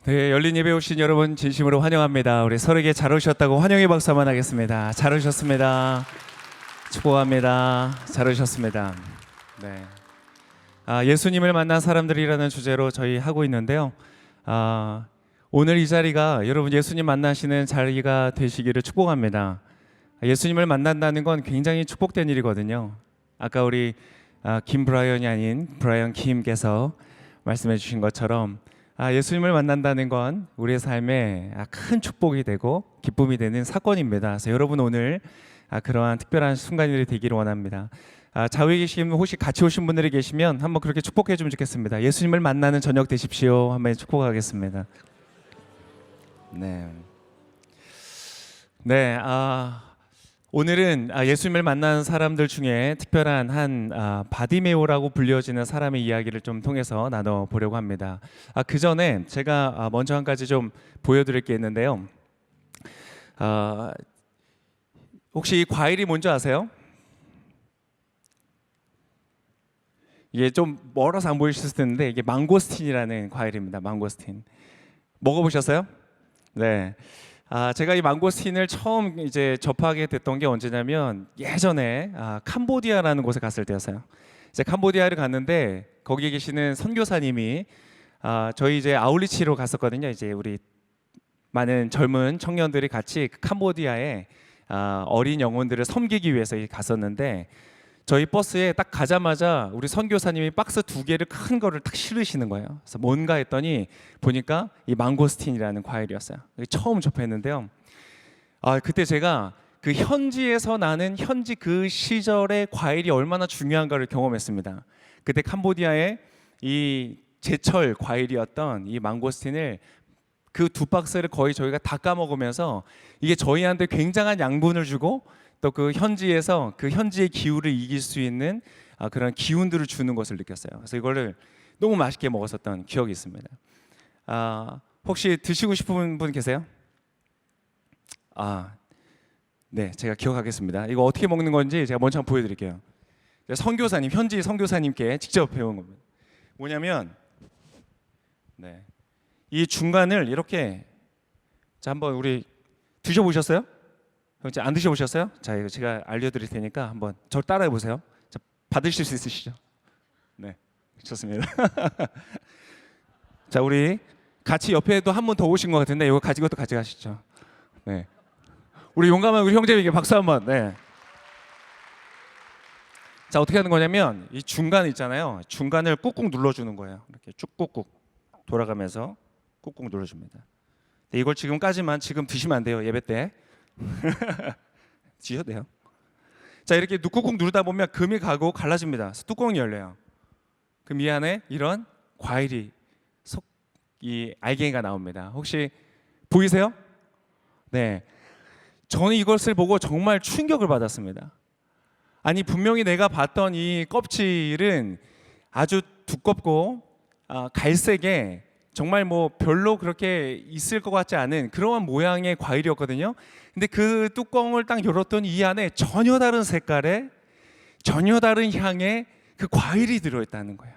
네, 열린 예배 오신 여러분 진심으로 환영합니다. 우리 서로에게 잘 오셨다고 환영의 박수 한번 하겠습니다. 잘 오셨습니다. 축복합니다. 잘 오셨습니다. 네. 예수님을 만난 사람들이라는 주제로 저희 하고 있는데요. 오늘 이 자리가 여러분 예수님 만나시는 자리가 되시기를 축복합니다. 예수님을 만난다는 건 굉장히 축복된 일이거든요. 아까 우리 김브라이언이 아닌 브라이언 김께서 말씀해 주신 것처럼 예수님을 만난다는 건 우리의 삶에 큰 축복이 되고 기쁨이 되는 사건입니다. 그래서 여러분 오늘 그러한 특별한 순간이 되기를 원합니다. 좌우에 계신 혹시 같이 오신 분들이 계시면 한번 그렇게 축복해 주면 좋겠습니다. 예수님을 만나는 저녁 되십시오. 한번 축복하겠습니다. 네. 네. 오늘은 예수님을 만난 사람들 중에 특별한 한 바디메오라고 불려지는 사람의 이야기를 좀 통해서 나눠보려고 합니다. 그 전에 제가 먼저 한 가지 좀 보여드릴 게 있는데요. 혹시 과일이 뭔지 아세요? 이게 좀 멀어서 안 보이실 수도 있는데 이게 망고스틴이라는 과일입니다. 망고스틴. 먹어보셨어요? 네. 제가 이 망고스틴을 처음 이제 접하게 됐던 게 언제냐면 예전에 캄보디아라는 곳에 갔을 때였어요. 이제 캄보디아를 갔는데 거기에 계시는 선교사님이 저희 이제 아울리치로 갔었거든요. 이제 우리 많은 젊은 청년들이 같이 캄보디아에 어린 영혼들을 섬기기 위해서 갔었는데 저희 버스에 딱 가자마자 우리 선교사님이 박스 2개를 큰 거를 딱 실으시는 거예요. 그래서 뭔가 했더니 보니까 이 망고스틴이라는 과일이었어요. 처음 접했는데요. 그때 제가 그 현지에서 나는 현지 그 시절의 과일이 얼마나 중요한가를 경험했습니다. 그때 캄보디아의 이 제철 과일이었던 이 망고스틴을 그 2박스를 거의 저희가 다 까먹으면서 이게 저희한테 굉장한 양분을 주고 또 그 현지에서 그 현지의 기후를 이길 수 있는 그런 기운들을 주는 것을 느꼈어요. 그래서 이거를 너무 맛있게 먹었었던 기억이 있습니다. 혹시 드시고 싶은 분 계세요? 네, 제가 기억하겠습니다. 이거 어떻게 먹는 건지 제가 먼저 한번 보여드릴게요. 선교사님, 현지 선교사님께 직접 배운 겁니다. 뭐냐면, 네, 이 중간을 이렇게 한번 우리 드셔보셨어요? 안 드셔보셨어요? 자, 이거 제가 알려드릴 테니까 한번 저를 따라해 보세요. 자, 받으실 수 있으시죠? 네, 좋습니다. 자, 우리 같이 옆에도 한 분 더 오신 것 같은데 이거 가지고 또 가져가시죠. 네, 우리 용감한 우리 형제에게 박수 한번. 네. 자, 어떻게 하는 거냐면 이 중간 있잖아요. 중간을 꾹꾹 눌러주는 거예요. 이렇게 쭉 꾹꾹 돌아가면서 꾹꾹 눌러줍니다. 네, 이걸 지금 드시면 안 돼요. 예배 때. 드셔도 돼요. 자, 이렇게 꾹꾹 누르다 보면 금이 가고 갈라집니다. 뚜껑이 열려요. 그럼 이 안에 이런 과일이 이 알갱이가 나옵니다. 혹시 보이세요? 네, 저는 이것을 보고 정말 충격을 받았습니다. 아니, 분명히 내가 봤던 이 껍질은 아주 두껍고 갈색에 정말 뭐 별로 그렇게 있을 것 같지 않은 그러한 모양의 과일이었거든요. 근데 그 뚜껑을 딱 열었더니 이 안에 전혀 다른 색깔의 전혀 다른 향의 그 과일이 들어있다는 거예요.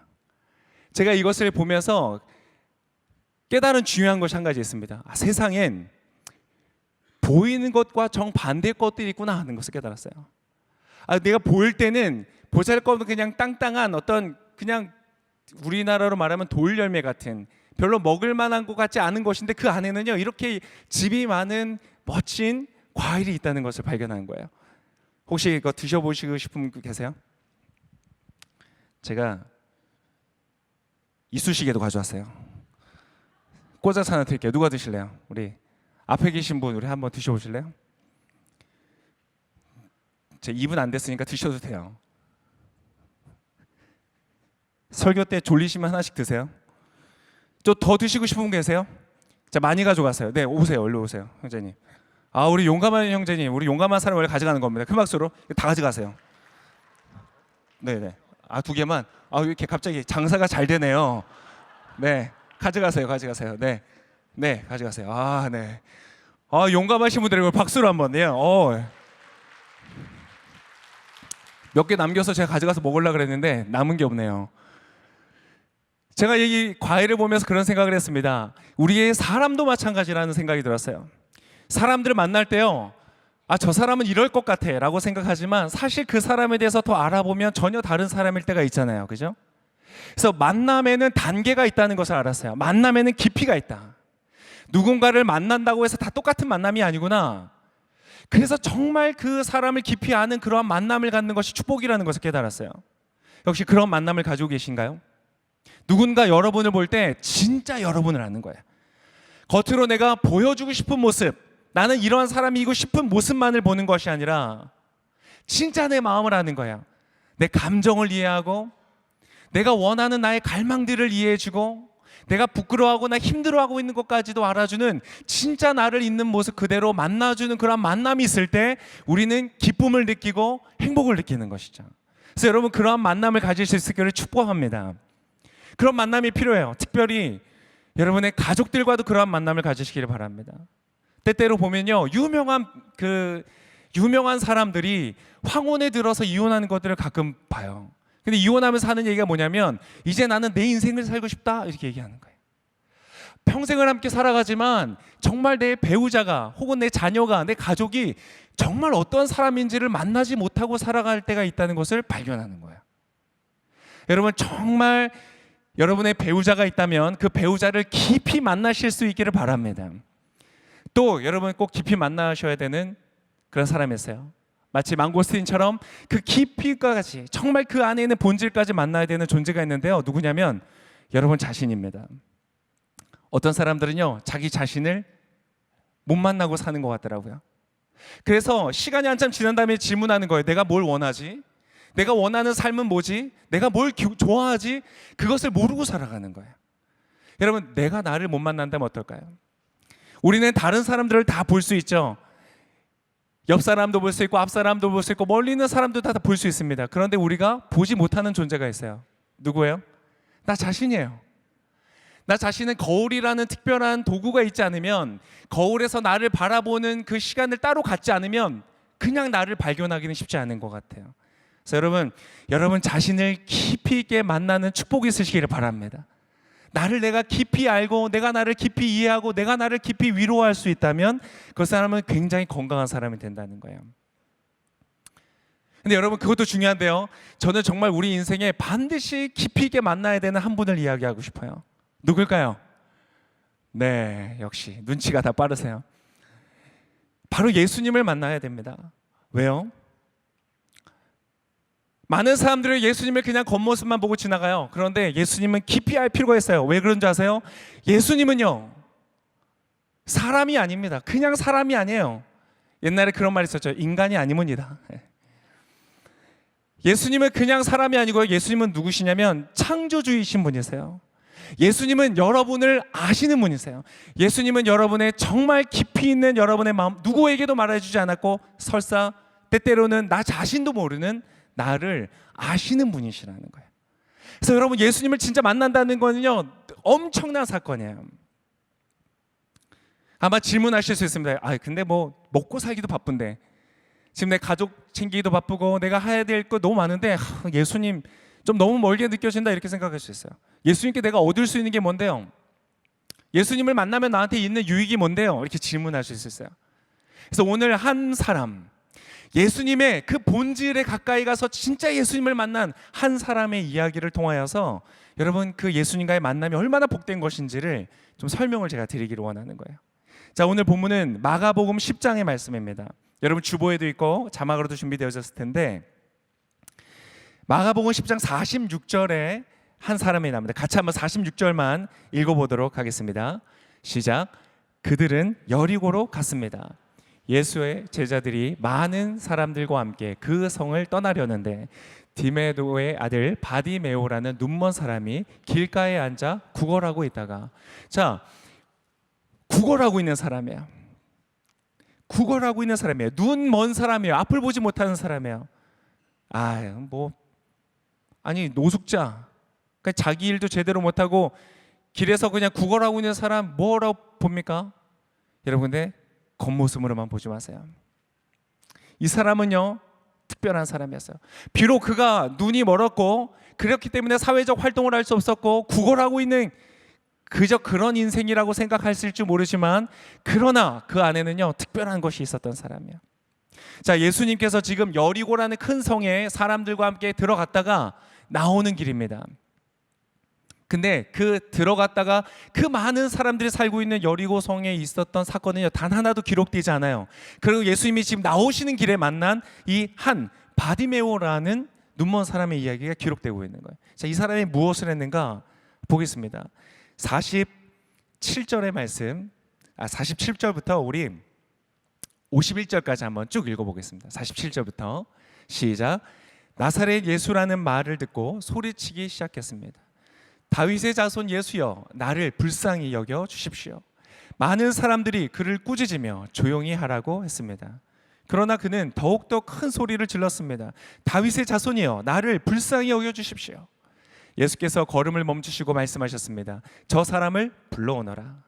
제가 이것을 보면서 깨달은 중요한 것이 한 가지 있습니다. 세상엔 보이는 것과 정반대의 것들이 있구나 하는 것을 깨달았어요. 내가 보일 때는 보잘것없는 그냥 땅땅한 어떤 그냥 우리나라로 말하면 돌열매 같은 별로 먹을 만한 것 같지 않은 것인데 그 안에는요 이렇게 즙이 많은 멋진 과일이 있다는 것을 발견한 거예요. 혹시 이거 드셔보시고 싶은 분 계세요? 제가 이쑤시개도 가져왔어요. 꽂아서 하나 드릴게요. 누가 드실래요? 우리 앞에 계신 분 우리 한번 드셔보실래요? 제 입은 안 됐으니까 드셔도 돼요. 설교 때 졸리시면 하나씩 드세요. 또 더 드시고 싶은 분 계세요? 자, 많이 가져가세요. 네, 오세요. 얼른 오세요, 형제님. 우리 용감한 형제님, 우리 용감한 사람 원래 가져가는 겁니다. 큰 박수로 다 가져가세요. 네네. 2개만. 이렇게 갑자기 장사가 잘 되네요. 네, 가져가세요. 네, 네, 가져가세요. 네. 용감하신 분들 이걸 박수로 한번 내요. 몇 개 남겨서 제가 가져가서 먹으려고 그랬는데 남은 게 없네요. 제가 이 과일을 보면서 그런 생각을 했습니다. 우리의 사람도 마찬가지라는 생각이 들었어요. 사람들을 만날 때요, 저 사람은 이럴 것 같아 라고 생각하지만 사실 그 사람에 대해서 더 알아보면 전혀 다른 사람일 때가 있잖아요. 그죠? 그래서 만남에는 단계가 있다는 것을 알았어요. 만남에는 깊이가 있다. 누군가를 만난다고 해서 다 똑같은 만남이 아니구나. 그래서 정말 그 사람을 깊이 아는 그러한 만남을 갖는 것이 축복이라는 것을 깨달았어요. 역시 그런 만남을 가지고 계신가요? 누군가 여러분을 볼 때 진짜 여러분을 아는 거예요. 겉으로 내가 보여주고 싶은 모습, 나는 이러한 사람이고 싶은 모습만을 보는 것이 아니라 진짜 내 마음을 아는 거야. 내 감정을 이해하고 내가 원하는 나의 갈망들을 이해해주고 내가 부끄러워하거나 힘들어하고 있는 것까지도 알아주는 진짜 나를 있는 모습 그대로 만나주는 그런 만남이 있을 때 우리는 기쁨을 느끼고 행복을 느끼는 것이죠. 그래서 여러분 그러한 만남을 가질 수 있기를 축복합니다. 그런 만남이 필요해요. 특별히 여러분의 가족들과도 그러한 만남을 가지시기를 바랍니다. 때때로 보면요, 유명한 사람들이 황혼에 들어서 이혼하는 것들을 가끔 봐요. 근데 이혼하면서 하는 얘기가 뭐냐면 이제 나는 내 인생을 살고 싶다 이렇게 얘기하는 거예요. 평생을 함께 살아가지만 정말 내 배우자가 혹은 내 자녀가 내 가족이 정말 어떤 사람인지를 만나지 못하고 살아갈 때가 있다는 것을 발견하는 거예요. 여러분 정말 여러분의 배우자가 있다면 그 배우자를 깊이 만나실 수 있기를 바랍니다. 또 여러분 꼭 깊이 만나셔야 되는 그런 사람이 있어요. 마치 망고스틴처럼 그 깊이까지 정말 그 안에 있는 본질까지 만나야 되는 존재가 있는데요. 누구냐면 여러분 자신입니다. 어떤 사람들은요 자기 자신을 못 만나고 사는 것 같더라고요. 그래서 시간이 한참 지난 다음에 질문하는 거예요. 내가 뭘 원하지? 내가 원하는 삶은 뭐지? 내가 뭘 좋아하지? 그것을 모르고 살아가는 거예요. 여러분 내가 나를 못 만난다면 어떨까요? 우리는 다른 사람들을 다 볼 수 있죠. 옆 사람도 볼 수 있고 앞 사람도 볼 수 있고 멀리 있는 사람도 다 볼 수 있습니다. 그런데 우리가 보지 못하는 존재가 있어요. 누구예요? 나 자신이에요. 나 자신은 거울이라는 특별한 도구가 있지 않으면, 거울에서 나를 바라보는 그 시간을 따로 갖지 않으면 그냥 나를 발견하기는 쉽지 않은 것 같아요. 그래서 여러분 자신을 깊이 있게 만나는 축복이 있으시기를 바랍니다. 나를 내가 깊이 알고 내가 나를 깊이 이해하고 내가 나를 깊이 위로할 수 있다면 그 사람은 굉장히 건강한 사람이 된다는 거예요. 근데 여러분 그것도 중요한데요, 저는 정말 우리 인생에 반드시 깊이 있게 만나야 되는 한 분을 이야기하고 싶어요. 누굴까요? 네, 역시 눈치가 다 빠르세요. 바로 예수님을 만나야 됩니다. 왜요? 많은 사람들은 예수님을 그냥 겉모습만 보고 지나가요. 그런데 예수님은 깊이 알 필요가 있어요. 왜 그런지 아세요? 예수님은요 사람이 아닙니다. 그냥 사람이 아니에요. 옛날에 그런 말이 있었죠. 인간이 아니문이다. 예수님은 그냥 사람이 아니고요, 예수님은 누구시냐면 창조주이신 분이세요. 예수님은 여러분을 아시는 분이세요. 예수님은 여러분의 정말 깊이 있는 여러분의 마음 누구에게도 말해주지 않았고 설사 때때로는 나 자신도 모르는 나를 아시는 분이시라는 거예요. 그래서 여러분 예수님을 진짜 만난다는 거는요 엄청난 사건이에요. 아마 질문하실 수 있습니다. 근데 뭐 먹고 살기도 바쁜데, 지금 내 가족 챙기기도 바쁘고 내가 해야 될 거 너무 많은데 예수님 좀 너무 멀게 느껴진다 이렇게 생각할 수 있어요. 예수님께 내가 얻을 수 있는 게 뭔데요? 예수님을 만나면 나한테 있는 유익이 뭔데요? 이렇게 질문하실 수 있어요. 그래서 오늘 한 사람, 예수님의 그 본질에 가까이 가서 진짜 예수님을 만난 한 사람의 이야기를 통하여서 여러분 그 예수님과의 만남이 얼마나 복된 것인지를 좀 설명을 제가 드리기를 원하는 거예요. 자, 오늘 본문은 마가복음 10장의 말씀입니다. 여러분 주보에도 있고 자막으로도 준비되어졌을 텐데 마가복음 10장 46절에 한 사람이 나옵니다. 같이 한번 46절만 읽어보도록 하겠습니다. 시작. 그들은 여리고로 갔습니다. 예수의 제자들이 많은 사람들과 함께 그 성을 떠나려는데 디메도의 아들 바디메오라는 눈먼 사람이 길가에 앉아 구걸하고 있다가, 자, 구걸하고 있는 사람이에요. 구걸하고 있는 사람이에요. 눈 먼 사람이에요. 앞을 보지 못하는 사람이에요. 노숙자, 그러니까 자기 일도 제대로 못하고 길에서 그냥 구걸하고 있는 사람 뭐라고 봅니까? 여러분 근데 겉모습으로만 보지 마세요. 이 사람은요 특별한 사람이었어요. 비록 그가 눈이 멀었고 그렇기 때문에 사회적 활동을 할 수 없었고 구걸하고 있는 그저 그런 인생이라고 생각했을지 모르지만, 그러나 그 안에는요 특별한 것이 있었던 사람이에요. 자, 예수님께서 지금 여리고라는 큰 성에 사람들과 함께 들어갔다가 나오는 길입니다. 근데 그 들어갔다가 그 많은 사람들이 살고 있는 여리고 성에 있었던 사건은요 단 하나도 기록되지 않아요. 그리고 예수님이 지금 나오시는 길에 만난 이 한 바디메오라는 눈먼 사람의 이야기가 기록되고 있는 거예요. 자, 이 사람이 무엇을 했는가 보겠습니다. 47절의 말씀, 47절부터 우리 51절까지 한번 쭉 읽어보겠습니다. 47절부터 시작. 나사렛 예수라는 말을 듣고 소리치기 시작했습니다. 다윗의 자손 예수여, 나를 불쌍히 여겨 주십시오. 많은 사람들이 그를 꾸짖으며 조용히 하라고 했습니다. 그러나 그는 더욱더 큰 소리를 질렀습니다. 다윗의 자손이여, 나를 불쌍히 여겨 주십시오. 예수께서 걸음을 멈추시고 말씀하셨습니다. 저 사람을 불러오너라.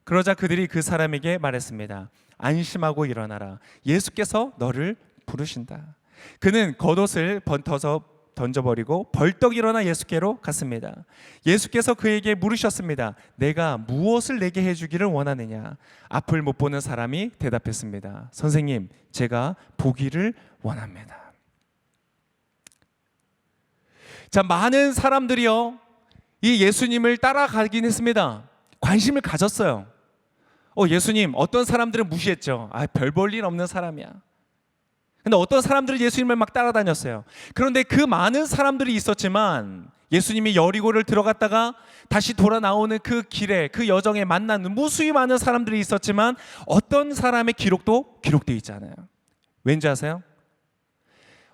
그러자 그들이 그 사람에게 말했습니다. 안심하고 일어나라. 예수께서 너를 부르신다. 그는 겉옷을 던져버리고 벌떡 일어나 예수께로 갔습니다. 예수께서 그에게 물으셨습니다. 내가 무엇을 내게 해주기를 원하느냐? 앞을 못 보는 사람이 대답했습니다. 선생님, 제가 보기를 원합니다. 자, 많은 사람들이요 이 예수님을 따라가긴 했습니다. 관심을 가졌어요. 예수님, 어떤 사람들은 무시했죠. 별 볼 일 없는 사람이야. 근데 어떤 사람들은 예수님을 막 따라다녔어요. 그런데 그 많은 사람들이 있었지만 예수님이 여리고를 들어갔다가 다시 돌아 나오는 그 길에, 그 여정에 만나는 무수히 많은 사람들이 있었지만 어떤 사람의 기록도 기록되어 있지 않아요. 왠지 아세요?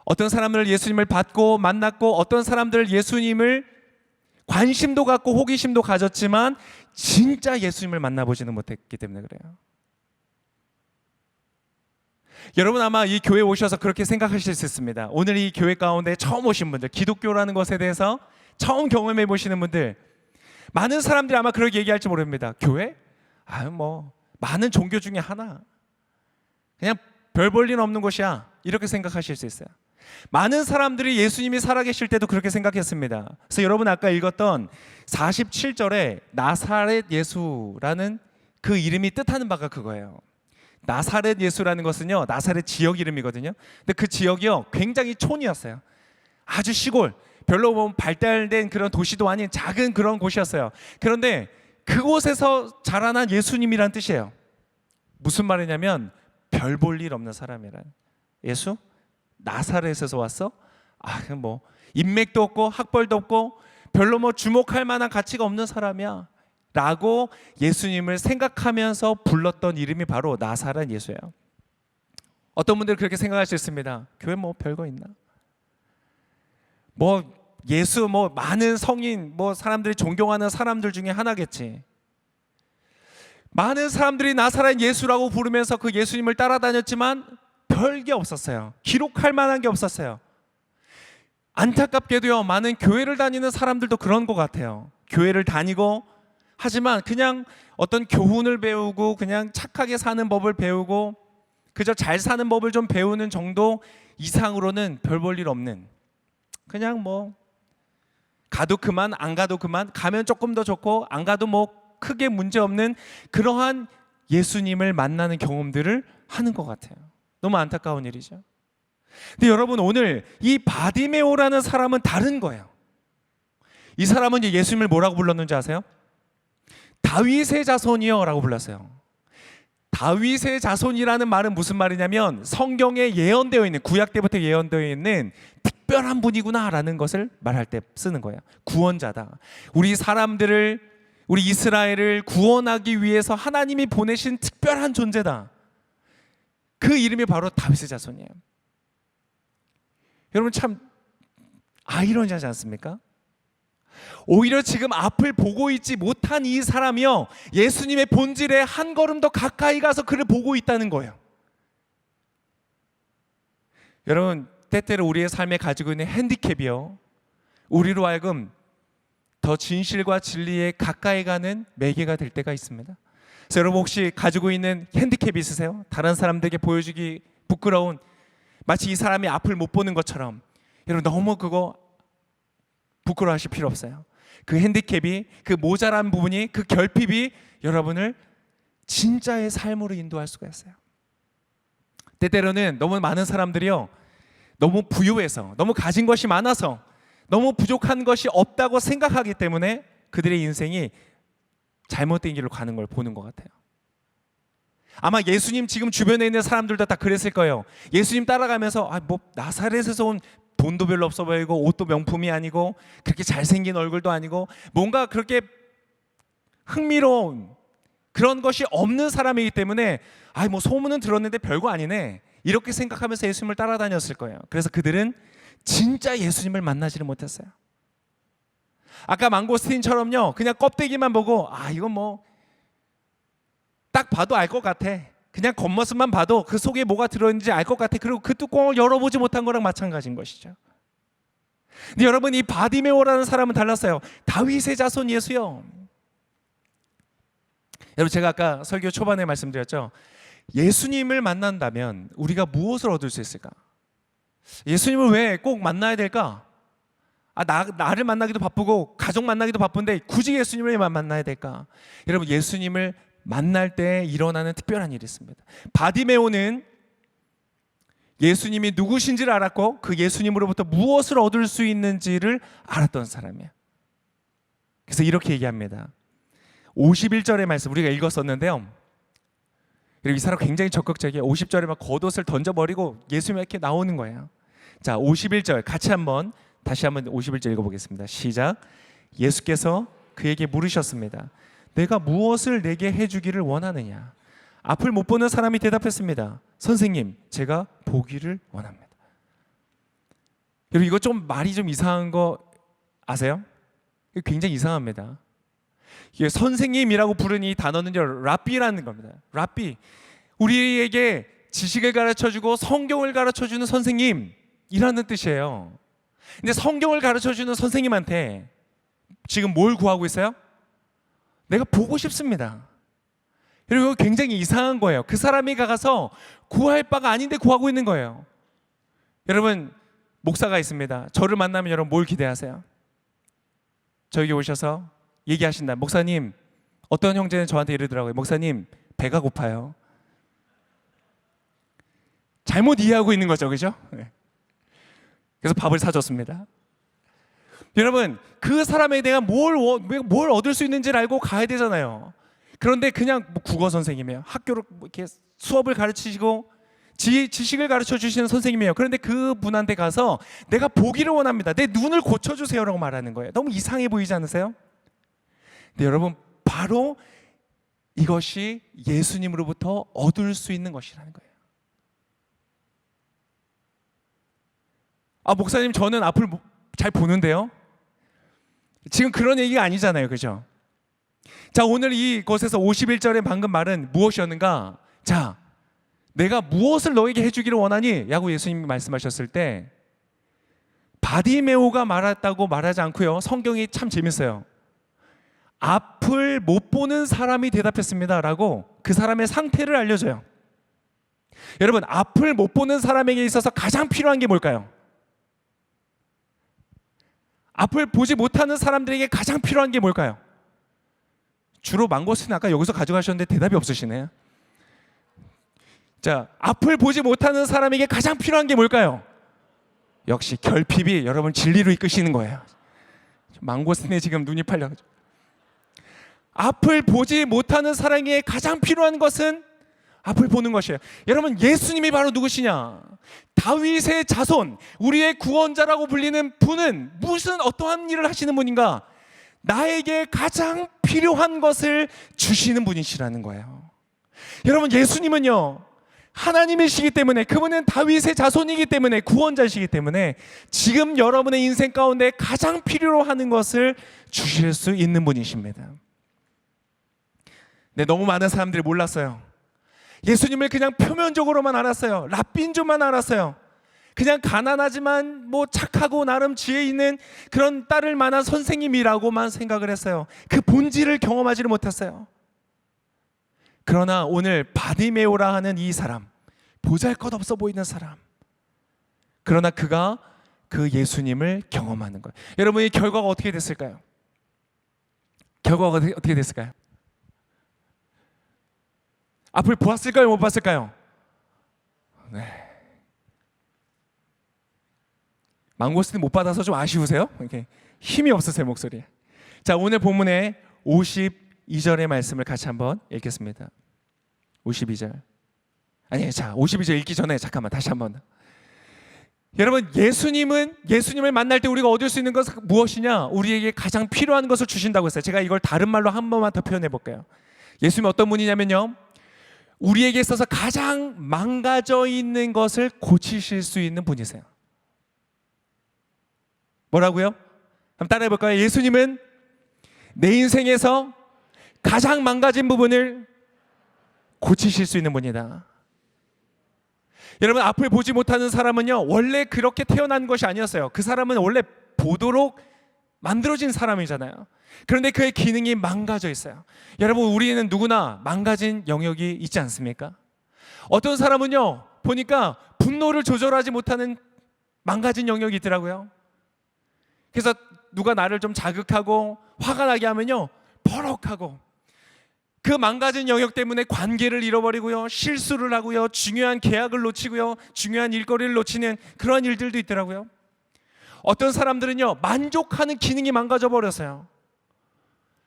어떤 사람들 예수님을 받고 만났고 어떤 사람들 예수님을 관심도 갖고 호기심도 가졌지만 진짜 예수님을 만나보지는 못했기 때문에 그래요. 여러분 아마 이 교회에 오셔서 그렇게 생각하실 수 있습니다. 오늘 이 교회 가운데 처음 오신 분들, 기독교라는 것에 대해서 처음 경험해 보시는 분들, 많은 사람들이 아마 그렇게 얘기할지 모릅니다. 교회? 많은 종교 중에 하나, 그냥 별 볼 일 없는 곳이야, 이렇게 생각하실 수 있어요. 많은 사람들이 예수님이 살아계실 때도 그렇게 생각했습니다. 그래서 여러분 아까 읽었던 47절에 나사렛 예수라는 그 이름이 뜻하는 바가 그거예요. 나사렛 예수라는 것은요 나사렛 지역 이름이거든요. 근데 그 지역이요 굉장히 촌이었어요. 아주 시골, 별로 보면 발달된 그런 도시도 아닌 작은 그런 곳이었어요. 그런데 그곳에서 자라난 예수님이란 뜻이에요. 무슨 말이냐면 별 볼 일 없는 사람이란. 예수? 나사렛에서 왔어? 인맥도 없고 학벌도 없고 별로 주목할 만한 가치가 없는 사람이야 라고 예수님을 생각하면서 불렀던 이름이 바로 나사렛 예수예요. 어떤 분들은 그렇게 생각할 수 있습니다. 교회 별거 있나? 예수 많은 성인 사람들이 존경하는 사람들 중에 하나겠지. 많은 사람들이 나사렛 예수라고 부르면서 그 예수님을 따라다녔지만 별게 없었어요. 기록할 만한 게 없었어요. 안타깝게도요 많은 교회를 다니는 사람들도 그런 것 같아요. 교회를 다니고 하지만 그냥 어떤 교훈을 배우고 그냥 착하게 사는 법을 배우고 그저 잘 사는 법을 좀 배우는 정도 이상으로는 별 볼 일 없는, 그냥 가도 그만 안 가도 그만, 가면 조금 더 좋고 안 가도 크게 문제 없는 그러한 예수님을 만나는 경험들을 하는 것 같아요. 너무 안타까운 일이죠. 근데 여러분 오늘 이 바디메오라는 사람은 다른 거예요. 이 사람은 예수님을 뭐라고 불렀는지 아세요? 다윗의 자손이요 라고 불렀어요. 다윗의 자손이라는 말은 무슨 말이냐면 성경에 예언되어 있는, 구약 때부터 예언되어 있는 특별한 분이구나 라는 것을 말할 때 쓰는 거예요. 구원자다. 우리 사람들을, 우리 이스라엘을 구원하기 위해서 하나님이 보내신 특별한 존재다. 그 이름이 바로 다윗의 자손이에요. 여러분 참 아이러니하지 않습니까? 오히려 지금 앞을 보고 있지 못한 이 사람이요 예수님의 본질에 한 걸음 더 가까이 가서 그를 보고 있다는 거예요. 여러분 때때로 우리의 삶에 가지고 있는 핸디캡이요 우리로 하여금 더 진실과 진리에 가까이 가는 매개가 될 때가 있습니다. 그래서 여러분 혹시 가지고 있는 핸디캡이 있으세요? 다른 사람들에게 보여주기 부끄러운 마치 이 사람이 앞을 못 보는 것처럼 여러분 너무 그거 부끄러워하실 필요 없어요. 그 핸디캡이, 그 모자란 부분이, 그 결핍이 여러분을 진짜의 삶으로 인도할 수가 있어요. 때때로는 너무 많은 사람들이요, 너무 부유해서, 너무 가진 것이 많아서, 너무 부족한 것이 없다고 생각하기 때문에 그들의 인생이 잘못된 길로 가는 걸 보는 것 같아요. 아마 예수님 지금 주변에 있는 사람들도 다 그랬을 거예요. 예수님 따라가면서 뭐 나사렛에서 온, 돈도 별로 없어 보이고 옷도 명품이 아니고 그렇게 잘생긴 얼굴도 아니고 뭔가 그렇게 흥미로운 그런 것이 없는 사람이기 때문에 뭐 소문은 들었는데 별거 아니네, 이렇게 생각하면서 예수님을 따라다녔을 거예요. 그래서 그들은 진짜 예수님을 만나지를 못했어요. 아까 망고스틴처럼요, 그냥 껍데기만 보고 이건 뭐 딱 봐도 알 것 같아, 그냥 겉모습만 봐도 그 속에 뭐가 들어있는지 알 것 같아, 그리고 그 뚜껑을 열어보지 못한 거랑 마찬가지인 것이죠. 근데 여러분, 이 바디메오라는 사람은 달랐어요. 다윗의 자손 예수요. 여러분, 제가 아까 설교 초반에 말씀드렸죠, 예수님을 만난다면 우리가 무엇을 얻을 수 있을까? 예수님을 왜 꼭 만나야 될까? 나를 만나기도 바쁘고 가족 만나기도 바쁜데 굳이 예수님을 왜 만나야 될까? 여러분, 예수님을 만날 때 일어나는 특별한 일이 있습니다. 바디메오는 예수님이 누구신지를 알았고 그 예수님으로부터 무엇을 얻을 수 있는지를 알았던 사람이에요. 그래서 이렇게 얘기합니다. 51절의 말씀 우리가 읽었었는데요, 그리고 이 사람 굉장히 적극적이에요. 50절에 막 겉옷을 던져버리고 예수님이 이렇게 나오는 거예요. 자, 51절 같이 다시 한번 51절 읽어보겠습니다. 시작. 예수께서 그에게 물으셨습니다. 내가 무엇을 내게 해주기를 원하느냐? 앞을 못 보는 사람이 대답했습니다. 선생님, 제가 보기를 원합니다. 여러분, 이거 좀 말이 좀 이상한 거 아세요? 이거 굉장히 이상합니다. 이게 선생님이라고 부르는 이 단어는요, 랍비라는 겁니다. 랍비, 우리에게 지식을 가르쳐주고 성경을 가르쳐주는 선생님이라는 뜻이에요. 근데 성경을 가르쳐주는 선생님한테 지금 뭘 구하고 있어요? 내가 보고 싶습니다. 그리고 굉장히 이상한 거예요. 그 사람이 가서 구할 바가 아닌데 구하고 있는 거예요. 여러분, 목사가 있습니다. 저를 만나면 여러분 뭘 기대하세요? 저에게 오셔서 얘기하신다. 목사님, 어떤 형제는 저한테 이러더라고요. 목사님, 배가 고파요. 잘못 이해하고 있는 거죠, 그죠? 그래서 밥을 사줬습니다. 여러분, 그 사람에 대한 뭘 얻을 수 있는지를 알고 가야 되잖아요. 그런데 그냥 국어 선생님이에요. 학교로 이렇게 수업을 가르치시고 지식을 가르쳐 주시는 선생님이에요. 그런데 그분한테 가서 내가 보기를 원합니다. 내 눈을 고쳐주세요라고 말하는 거예요. 너무 이상해 보이지 않으세요? 근데 여러분, 바로 이것이 예수님으로부터 얻을 수 있는 것이라는 거예요. 목사님, 저는 앞을 잘 보는데요. 지금 그런 얘기가 아니잖아요, 그죠? 자, 오늘 이것에서 51절의 방금 말은 무엇이었는가? 자, 내가 무엇을 너에게 해주기를 원하니? 라고 예수님이 말씀하셨을 때 바디메오가 말했다고 말하지 않고요, 성경이 참 재밌어요. 앞을 못 보는 사람이 대답했습니다 라고 그 사람의 상태를 알려줘요. 여러분, 앞을 못 보는 사람에게 있어서 가장 필요한 게 뭘까요? 앞을 보지 못하는 사람들에게 가장 필요한 게 뭘까요? 주로 망고스틴 아까 여기서 가져가셨는데 대답이 없으시네요. 자, 앞을 보지 못하는 사람에게 가장 필요한 게 뭘까요? 역시 결핍이 여러분 진리로 이끄시는 거예요. 망고스틴에 지금 눈이 팔려가지고. 앞을 보지 못하는 사람에게 가장 필요한 것은 앞을 보는 것이에요. 여러분, 예수님이 바로 누구시냐? 다윗의 자손, 우리의 구원자라고 불리는 분은 무슨 어떠한 일을 하시는 분인가? 나에게 가장 필요한 것을 주시는 분이시라는 거예요. 여러분, 예수님은요, 하나님이시기 때문에, 그분은 다윗의 자손이기 때문에, 구원자이시기 때문에 지금 여러분의 인생 가운데 가장 필요로 하는 것을 주실 수 있는 분이십니다. 네, 너무 많은 사람들이 몰랐어요. 예수님을 그냥 표면적으로만 알았어요. 랍비인 줄만 알았어요. 그냥 가난하지만 뭐 착하고 나름 지혜 있는 그런 따를 만한 선생님이라고만 생각을 했어요. 그 본질을 경험하지를 못했어요. 그러나 오늘 바디메오라 하는 이 사람, 보잘것없어 보이는 사람, 그러나 그가 그 예수님을 경험하는 거예요. 여러분, 이 결과가 어떻게 됐을까요? 결과가 어떻게 됐을까요? 앞을 보았을까요? 못 봤을까요? 네. 망고스틴 못 받아서 좀 아쉬우세요? 이렇게 힘이 없으세요, 목소리에. 자, 오늘 본문의 52절의 말씀을 같이 한번 읽겠습니다. 52절. 아니, 자, 52절 읽기 전에 잠깐만 다시 한번. 여러분, 예수님을 만날 때 우리가 얻을 수 있는 것은 무엇이냐? 우리에게 가장 필요한 것을 주신다고 했어요. 제가 이걸 다른 말로 한 번만 더 표현해 볼게요. 예수님은 어떤 분이냐면요, 우리에게 있어서 가장 망가져 있는 것을 고치실 수 있는 분이세요. 뭐라고요? 한번 따라해 볼까요? 예수님은 내 인생에서 가장 망가진 부분을 고치실 수 있는 분이다. 여러분, 앞을 보지 못하는 사람은요, 원래 그렇게 태어난 것이 아니었어요. 그 사람은 원래 보도록 만들어진 사람이잖아요. 그런데 그의 기능이 망가져 있어요. 여러분, 우리는 누구나 망가진 영역이 있지 않습니까? 어떤 사람은요, 보니까 분노를 조절하지 못하는 망가진 영역이 있더라고요. 그래서 누가 나를 좀 자극하고 화가 나게 하면요, 버럭하고, 그 망가진 영역 때문에 관계를 잃어버리고요, 실수를 하고요, 중요한 계약을 놓치고요, 중요한 일거리를 놓치는 그런 일들도 있더라고요. 어떤 사람들은요, 만족하는 기능이 망가져 버렸어요.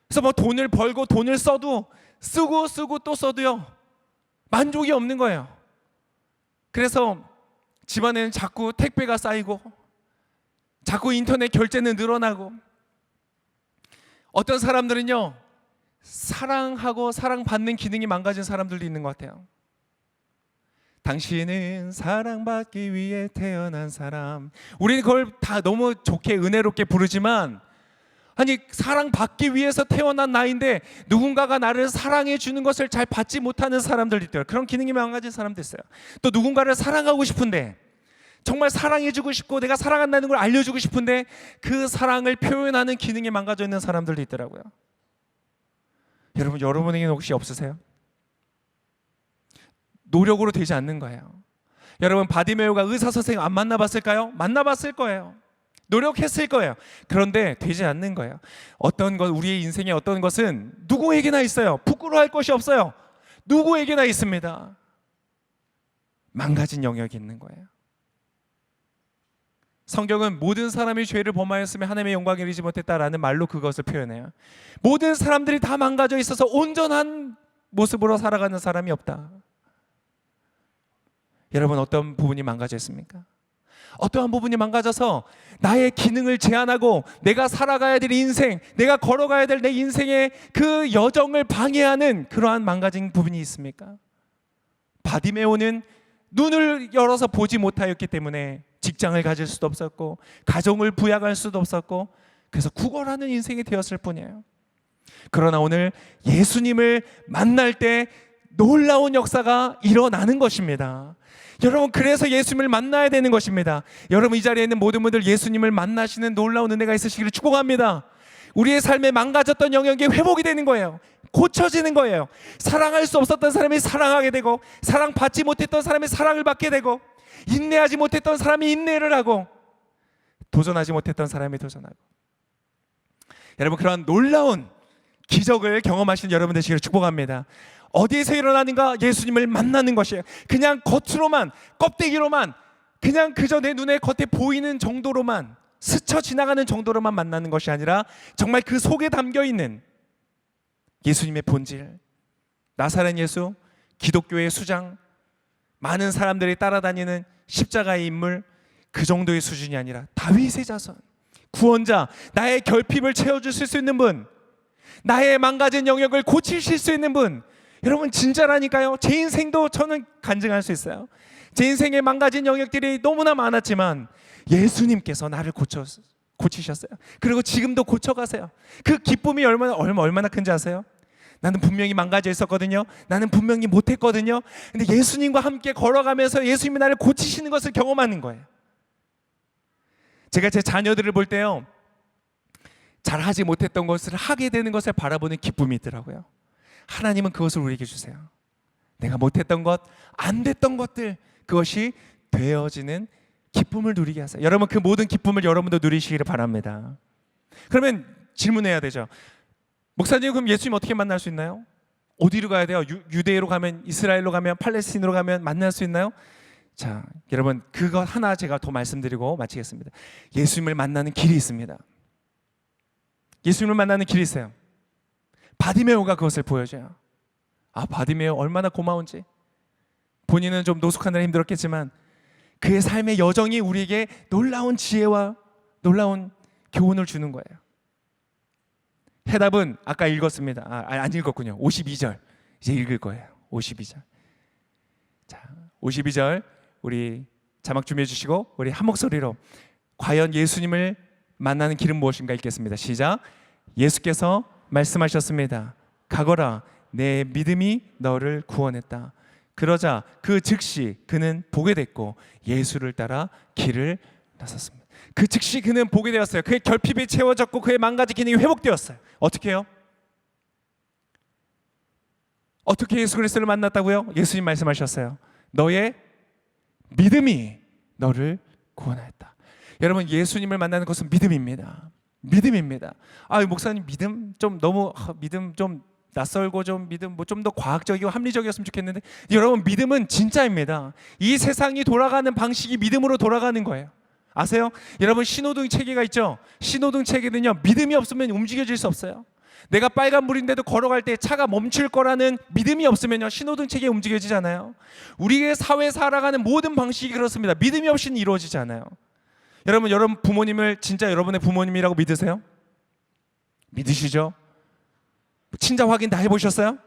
그래서 뭐 돈을 벌고 돈을 써도 쓰고 또 써도요, 만족이 없는 거예요. 그래서 집안에는 자꾸 택배가 쌓이고 자꾸 인터넷 결제는 늘어나고, 어떤 사람들은요, 사랑하고 사랑받는 기능이 망가진 사람들도 있는 것 같아요. 당신은 사랑받기 위해 태어난 사람. 우리는 그걸 다 너무 좋게 은혜롭게 부르지만, 아니, 사랑받기 위해서 태어난 나인데 누군가가 나를 사랑해 주는 것을 잘 받지 못하는 사람들도 있더라고요. 그런 기능이 망가진 사람도 있어요. 또 누군가를 사랑하고 싶은데, 정말 사랑해주고 싶고 내가 사랑한다는 걸 알려주고 싶은데 그 사랑을 표현하는 기능이 망가져 있는 사람들도 있더라고요. 여러분에게는 혹시 없으세요? 노력으로 되지 않는 거예요. 여러분, 바디메오가 의사 선생님 안 만나봤을까요? 만나봤을 거예요. 노력했을 거예요. 그런데 되지 않는 거예요. 어떤 것, 우리의 인생에 어떤 것은 누구에게나 있어요. 부끄러워할 것이 없어요. 누구에게나 있습니다. 망가진 영역이 있는 거예요. 성경은 모든 사람이 죄를 범하였으며 하나님의 영광을 이루지 못했다라는 말로 그것을 표현해요. 모든 사람들이 다 망가져 있어서 온전한 모습으로 살아가는 사람이 없다. 여러분, 어떤 부분이 망가져 있습니까? 어떠한 부분이 망가져서 나의 기능을 제한하고 내가 살아가야 될 인생, 내가 걸어가야 될 내 인생의 그 여정을 방해하는 그러한 망가진 부분이 있습니까? 바디메오는 눈을 열어서 보지 못하였기 때문에 직장을 가질 수도 없었고 가정을 부양할 수도 없었고, 그래서 구걸하는 인생이 되었을 뿐이에요. 그러나 오늘 예수님을 만날 때 놀라운 역사가 일어나는 것입니다. 여러분, 그래서 예수님을 만나야 되는 것입니다. 여러분, 이 자리에 있는 모든 분들 예수님을 만나시는 놀라운 은혜가 있으시기를 축복합니다. 우리의 삶에 망가졌던 영역이 회복이 되는 거예요. 고쳐지는 거예요. 사랑할 수 없었던 사람이 사랑하게 되고, 사랑받지 못했던 사람이 사랑을 받게 되고, 인내하지 못했던 사람이 인내를 하고, 도전하지 못했던 사람이 도전하고. 여러분, 그런 놀라운 기적을 경험하시는 여러분 되시기를 축복합니다. 어디에서 일어나는가? 예수님을 만나는 것이에요. 그냥 겉으로만, 껍데기로만, 그냥 그저 내 눈에 겉에 보이는 정도로만, 스쳐 지나가는 정도로만 만나는 것이 아니라 정말 그 속에 담겨있는 예수님의 본질, 나사렛 예수, 기독교의 수장, 많은 사람들이 따라다니는 십자가의 인물, 그 정도의 수준이 아니라 다윗의 자손, 구원자, 나의 결핍을 채워주실 수 있는 분, 나의 망가진 영역을 고치실 수 있는 분. 여러분, 진짜라니까요. 제 인생도 저는 간증할 수 있어요. 제 인생의 망가진 영역들이 너무나 많았지만 예수님께서 나를 고치셨어요. 그리고 지금도 고쳐가세요. 그 기쁨이 얼마나 큰지 아세요? 나는 분명히 망가져 있었거든요. 나는 분명히 못했거든요. 근데 예수님과 함께 걸어가면서 예수님이 나를 고치시는 것을 경험하는 거예요. 제가 제 자녀들을 볼 때요, 잘하지 못했던 것을 하게 되는 것을 바라보는 기쁨이 있더라고요. 하나님은 그것을 우리에게 주세요. 내가 못했던 것, 안 됐던 것들, 그것이 되어지는 기쁨을 누리게 하세요. 여러분 그 모든 기쁨을 여러분도 누리시기를 바랍니다. 그러면 질문해야 되죠. 목사님 그럼 예수님 어떻게 만날 수 있나요? 어디로 가야 돼요? 유대로 가면, 이스라엘로 가면, 팔레스틴으로 가면 만날 수 있나요? 자, 여러분 그거 하나 제가 더 말씀드리고 마치겠습니다. 예수님을 만나는 길이 있습니다. 예수님을 만나는 길이 있어요. 바디메오가 그것을 보여줘요. 아, 바디메오 얼마나 고마운지. 본인은 좀 노숙하느라 힘들었겠지만 그의 삶의 여정이 우리에게 놀라운 지혜와 놀라운 교훈을 주는 거예요. 해답은 아까 읽었습니다. 안 읽었군요. 52절 이제 읽을 거예요. 52절. 자, 52절 우리 자막 준비해 주시고 우리 한 목소리로 과연 예수님을 만나는 길은 무엇인가 읽겠습니다. 시작. 예수께서 말씀하셨습니다. 가거라, 내 믿음이 너를 구원했다. 그러자 그 즉시 그는 보게 됐고 예수를 따라 길을 나섰습니다. 그 즉시 그는 보게 되었어요. 그의 결핍이 채워졌고 그의 망가진 기능이 회복되었어요. 어떻게 해요? 어떻게 예수 그리스도를 만났다고요? 예수님 말씀하셨어요. 너의 믿음이 너를 구원하였다. 여러분 예수님을 만나는 것은 믿음입니다. 믿음입니다. 아, 목사님 믿음 좀 너무 믿음 좀 낯설고 좀 믿음 뭐 좀 더 과학적이고 합리적이었으면 좋겠는데 여러분 믿음은 진짜입니다. 이 세상이 돌아가는 방식이 믿음으로 돌아가는 거예요. 아세요? 여러분 신호등 체계가 있죠? 신호등 체계는요 믿음이 없으면 움직여질 수 없어요. 내가 빨간불인데도 걸어갈 때 차가 멈출 거라는 믿음이 없으면요 신호등 체계 움직여지잖아요. 우리의 사회 살아가는 모든 방식이 그렇습니다. 믿음이 없이는 이루어지지 않아요. 여러분 부모님을 진짜 여러분의 부모님이라고 믿으세요? 믿으시죠? 친자 확인 다 해보셨어요?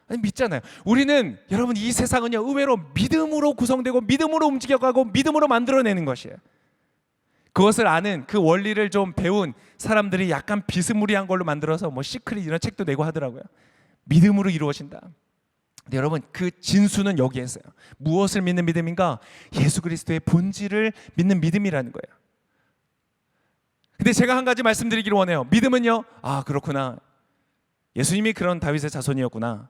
아니, 믿잖아요. 우리는 여러분 이 세상은요 의외로 믿음으로 구성되고 믿음으로 움직여가고 믿음으로 만들어내는 것이에요. 그것을 아는 그 원리를 좀 배운 사람들이 약간 비스무리한 걸로 만들어서 뭐 시크릿 이런 책도 내고 하더라고요. 믿음으로 이루어진다. 근데 여러분 그 진수는 여기에 있어요. 무엇을 믿는 믿음인가? 예수 그리스도의 본질을 믿는 믿음이라는 거예요. 근데 제가 한 가지 말씀드리기를 원해요. 믿음은요, 아 그렇구나, 예수님이 그런 다윗의 자손이었구나,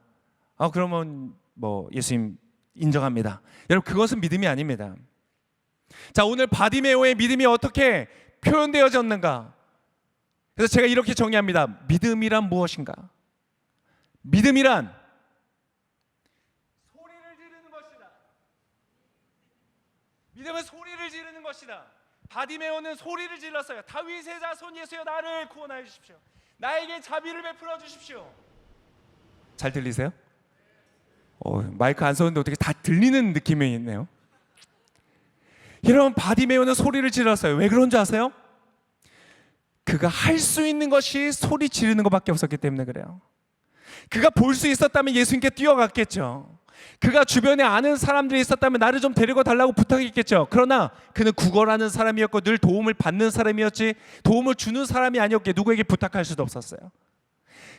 아 그러면 뭐 예수님 인정합니다. 여러분 그것은 믿음이 아닙니다. 자, 오늘 바디메오의 믿음이 어떻게 표현되어졌는가? 그래서 제가 이렇게 정의합니다. 믿음이란 무엇인가? 믿음이란 소리를 지르는 것이다. 믿음은 소리를 지르는 것이다. 바디메오는 소리를 질렀어요. 다윗의 자손 예수여 나를 구원하여 주십시오. 나에게 자비를 베풀어 주십시오. 잘 들리세요? 마이크 안 쏘는데 어떻게 다 들리는 느낌이 있네요. 여러분 바디메오는 소리를 질렀어요. 왜 그런 줄 아세요? 그가 할 수 있는 것이 소리 지르는 것밖에 없었기 때문에 그래요. 그가 볼 수 있었다면 예수님께 뛰어갔겠죠. 그가 주변에 아는 사람들이 있었다면 나를 좀 데리고 달라고 부탁했겠죠. 그러나 그는 구걸하는 사람이었고 늘 도움을 받는 사람이었지 도움을 주는 사람이 아니었기에 누구에게 부탁할 수도 없었어요.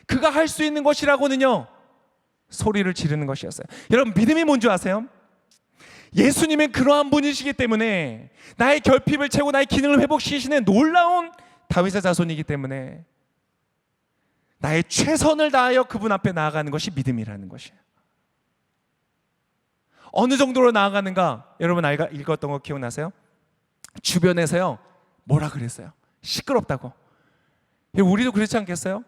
그가 할 수 있는 것이라고는요 소리를 지르는 것이었어요. 여러분 믿음이 뭔지 아세요? 예수님은 그러한 분이시기 때문에 나의 결핍을 채우고 나의 기능을 회복시키시는 놀라운 다윗의 자손이기 때문에 나의 최선을 다하여 그분 앞에 나아가는 것이 믿음이라는 것이에요. 어느 정도로 나아가는가? 여러분 읽었던 거 기억나세요? 주변에서요 뭐라 그랬어요? 시끄럽다고. 우리도 그렇지 않겠어요?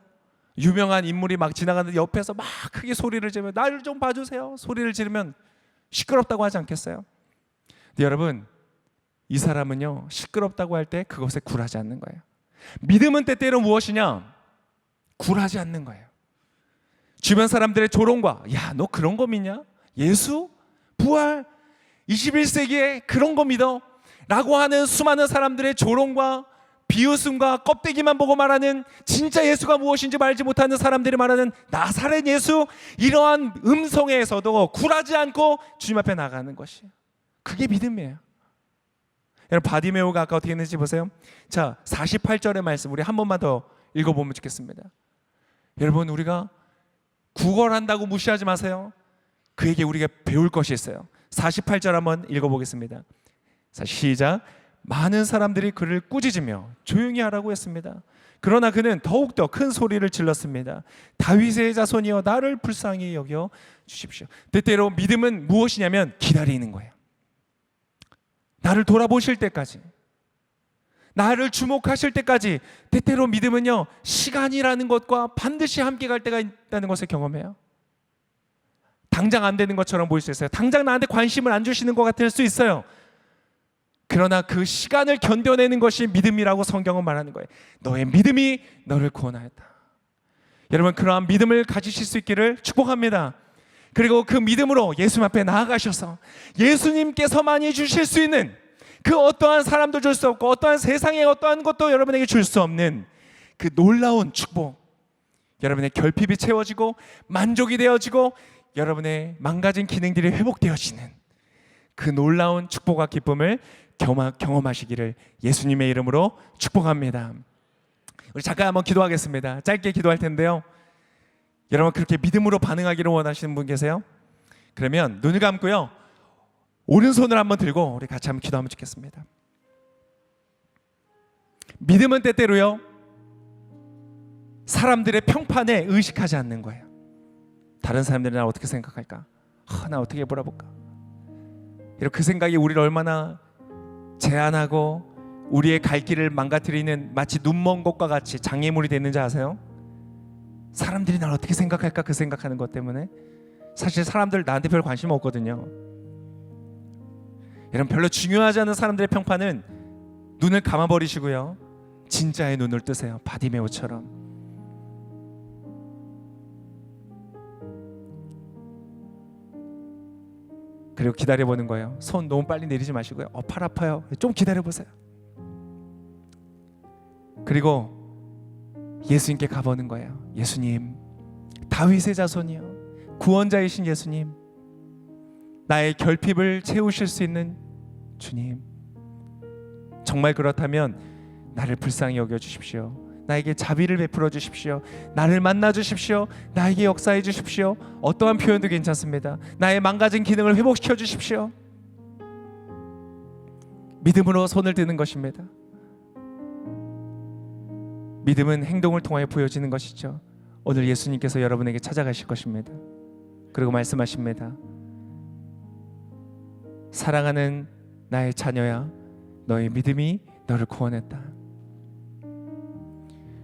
유명한 인물이 막 지나가는데 옆에서 막 크게 소리를 지르면 나를 좀 봐주세요 소리를 지르면 시끄럽다고 하지 않겠어요? 근데 여러분 이 사람은요 시끄럽다고 할 때 그것에 굴하지 않는 거예요. 믿음은 때때로 무엇이냐? 굴하지 않는 거예요. 주변 사람들의 조롱과 야 너 그런 거 믿냐? 예수? 부활? 21세기에 그런 거 믿어? 라고 하는 수많은 사람들의 조롱과 비웃음과 껍데기만 보고 말하는 진짜 예수가 무엇인지 알지 못하는 사람들이 말하는 나사렛 예수, 이러한 음성에서도 굴하지 않고 주님 앞에 나가는 것이에요. 그게 믿음이에요. 여러분 바디메오가 아까 어떻게 했는지 보세요. 자 48절의 말씀 우리 한 번만 더 읽어보면 좋겠습니다. 여러분 우리가 구걸한다고 무시하지 마세요. 그에게 우리가 배울 것이 있어요. 48절 한번 읽어보겠습니다. 자 시작. 많은 사람들이 그를 꾸짖으며 조용히 하라고 했습니다. 그러나 그는 더욱더 큰 소리를 질렀습니다. 다윗의 자손이여 나를 불쌍히 여겨 주십시오. 때때로 믿음은 무엇이냐면 기다리는 거예요. 나를 돌아보실 때까지, 나를 주목하실 때까지. 때때로 믿음은요, 시간이라는 것과 반드시 함께 갈 때가 있다는 것을 경험해요. 당장 안 되는 것처럼 보일 수 있어요. 당장 나한테 관심을 안 주시는 것 같을 수 있어요. 그러나 그 시간을 견뎌내는 것이 믿음이라고 성경은 말하는 거예요. 너의 믿음이 너를 구원하였다. 여러분, 그러한 믿음을 가지실 수 있기를 축복합니다. 그리고 그 믿음으로 예수님 앞에 나아가셔서 예수님께서만이 주실 수 있는, 그 어떠한 사람도 줄 수 없고 어떠한 세상의 어떠한 것도 여러분에게 줄 수 없는 그 놀라운 축복, 여러분의 결핍이 채워지고 만족이 되어지고 여러분의 망가진 기능들이 회복되어지는 그 놀라운 축복과 기쁨을 경험하시기를 예수님의 이름으로 축복합니다. 우리 잠깐 한번 기도하겠습니다. 짧게 기도할 텐데요, 여러분 그렇게 믿음으로 반응하기를 원하시는 분 계세요? 그러면 눈을 감고요, 오른손을 한번 들고 우리 같이 한번 기도하면 좋겠습니다. 믿음은 때때로요, 사람들의 평판에 의식하지 않는 거예요. 다른 사람들이 나 어떻게 생각할까? 나 어떻게 바라볼까? 이런 그 생각이 우리를 얼마나 제한하고 우리의 갈 길을 망가뜨리는, 마치 눈먼 것과 같이 장애물이 됐는지 아세요? 사람들이 날 어떻게 생각할까, 그 생각하는 것 때문에. 사실 사람들 나한테 별 관심 없거든요. 이런 별로 중요하지 않은 사람들의 평판은 눈을 감아버리시고요, 진짜의 눈을 뜨세요. 바디메오처럼. 그리고 기다려보는 거예요. 손 너무 빨리 내리지 마시고요, 팔 아파요, 좀 기다려보세요. 그리고 예수님께 가보는 거예요. 예수님, 다윗의 자손이요, 구원자이신 예수님, 나의 결핍을 채우실 수 있는 주님, 정말 그렇다면 나를 불쌍히 여겨주십시오. 나에게 자비를 베풀어 주십시오. 나를 만나 주십시오. 나에게 역사해 주십시오. 어떠한 표현도 괜찮습니다. 나의 망가진 기능을 회복시켜 주십시오. 믿음으로 손을 드는 것입니다. 믿음은 행동을 통하여 보여지는 것이죠. 오늘 예수님께서 여러분에게 찾아가실 것입니다. 그리고 말씀하십니다. 사랑하는 나의 자녀야, 너의 믿음이 너를 구원했다.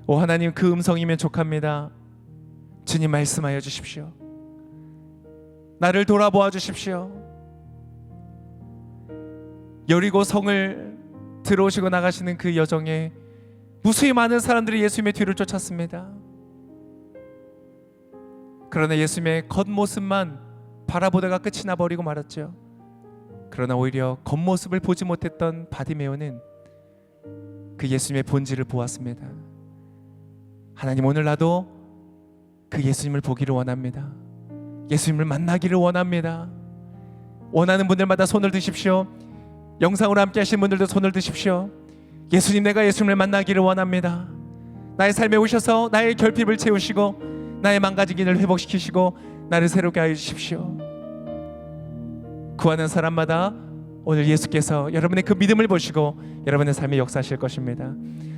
오 하나님, 그 음성이면 족합니다. 주님, 말씀하여 주십시오. 나를 돌아보아 주십시오. 여리고 성을 들어오시고 나가시는 그 여정에 무수히 많은 사람들이 예수님의 뒤를 쫓았습니다. 그러나 예수님의 겉모습만 바라보다가 끝이 나버리고 말았죠. 그러나 오히려 겉모습을 보지 못했던 바디메오는 그 예수님의 본질을 보았습니다. 하나님, 오늘 나도 그 예수님을 보기를 원합니다. 예수님을 만나기를 원합니다. 원하는 분들마다 손을 드십시오. 영상으로 함께 하신 분들도 손을 드십시오. 예수님, 내가 예수님을 만나기를 원합니다. 나의 삶에 오셔서 나의 결핍을 채우시고 나의 망가진 길을 회복시키시고 나를 새롭게 하여 주십시오. 구하는 사람마다 오늘 예수께서 여러분의 그 믿음을 보시고 여러분의 삶에 역사하실 것입니다.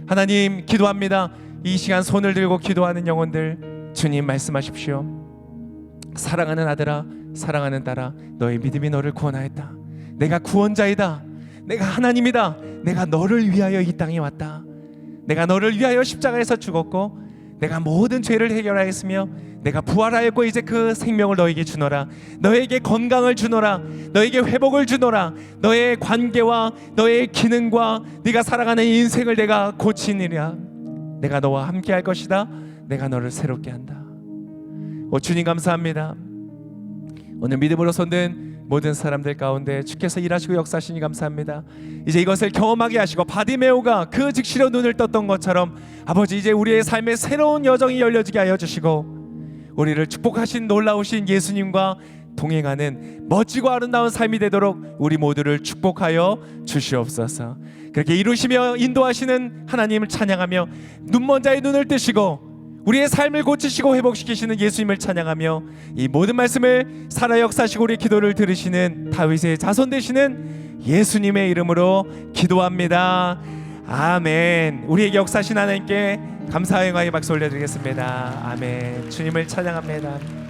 하나님, 기도합니다. 이 시간 손을 들고 기도하는 영혼들, 주님 말씀하십시오. 사랑하는 아들아, 사랑하는 딸아, 너의 믿음이 너를 구원하였다. 내가 구원자이다. 내가 하나님이다. 내가 너를 위하여 이 땅에 왔다. 내가 너를 위하여 십자가에서 죽었고 내가 모든 죄를 해결하였으며 내가 부활하였고 이제 그 생명을 너에게 주노라. 너에게 건강을 주노라. 너에게 회복을 주노라. 너의 관계와 너의 기능과 네가 살아가는 인생을 내가 고치니라. 내가 너와 함께 할 것이다. 내가 너를 새롭게 한다. 오 주님, 감사합니다. 오늘 믿음으로 손든 모든 사람들 가운데 주께서 일하시고 역사하시니 감사합니다. 이제 이것을 경험하게 하시고 바디메오가 그 즉시로 눈을 떴던 것처럼 아버지, 이제 우리의 삶의 새로운 여정이 열려지게 하여 주시고 우리를 축복하신 놀라우신 예수님과 동행하는 멋지고 아름다운 삶이 되도록 우리 모두를 축복하여 주시옵소서. 그렇게 이루시며 인도하시는 하나님을 찬양하며 눈먼 자의 눈을 뜨시고 우리의 삶을 고치시고 회복시키시는 예수님을 찬양하며 이 모든 말씀을 살아 역사하시고 우리의 기도를 들으시는 다윗의 자손 되시는 예수님의 이름으로 기도합니다. 아멘. 우리에게 역사하신 하나님께 감사와 영광의 박수 올려드리겠습니다. 아멘. 주님을 찬양합니다.